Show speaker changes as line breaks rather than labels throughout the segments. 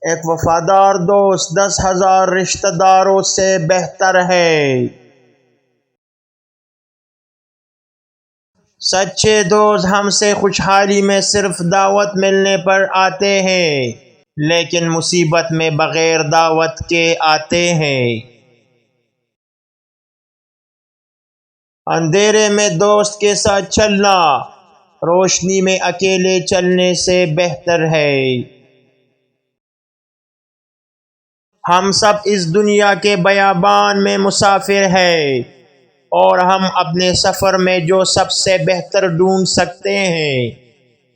ایک وفادار دوست 10,000 رشتہ داروں سے بہتر ہے۔ سچے دوست ہم سے خوشحالی میں صرف دعوت ملنے پر آتے ہیں، لیکن مصیبت میں بغیر دعوت کے آتے ہیں۔ اندھیرے میں دوست کے ساتھ چلنا روشنی میں اکیلے چلنے سے بہتر ہے۔ ہم سب اس دنیا کے بیابان میں مسافر ہیں، اور ہم اپنے سفر میں جو سب سے بہتر ڈھونڈ سکتے ہیں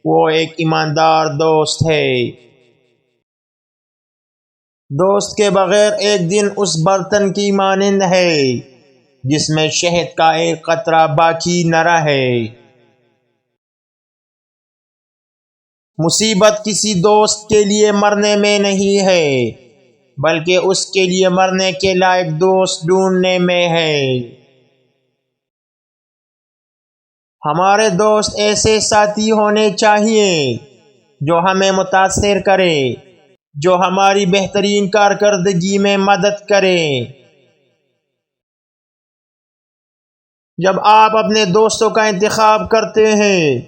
وہ ایک ایماندار دوست ہے۔ دوست کے بغیر ایک دن اس برتن کی مانند ہے جس میں شہد کا ایک قطرہ باقی نہ رہے۔ مصیبت کسی دوست کے لیے مرنے میں نہیں ہے، بلکہ اس کے لیے مرنے کے لائق دوست ڈھونڈنے میں ہے۔ ہمارے دوست ایسے ساتھی ہونے چاہیے جو ہمیں متاثر کرے، جو ہماری بہترین کارکردگی میں مدد کرے۔ جب آپ اپنے دوستوں کا انتخاب کرتے ہیں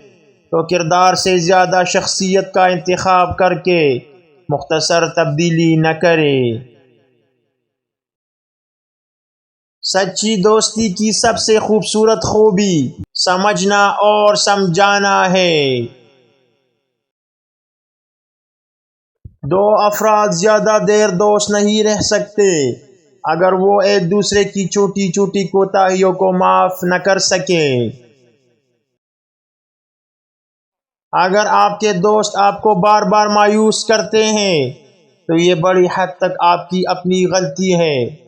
تو کردار سے زیادہ شخصیت کا انتخاب کر کے مختصر تبدیلی نہ کریں۔ سچی دوستی کی سب سے خوبصورت خوبی سمجھنا اور سمجھانا ہے۔ دو افراد زیادہ دیر دوست نہیں رہ سکتے اگر وہ ایک دوسرے کی چھوٹی چھوٹی کوتاہیوں کو معاف نہ کر سکیں۔ اگر آپ کے دوست آپ کو بار بار مایوس کرتے ہیں تو یہ بڑی حد تک آپ کی اپنی غلطی ہے۔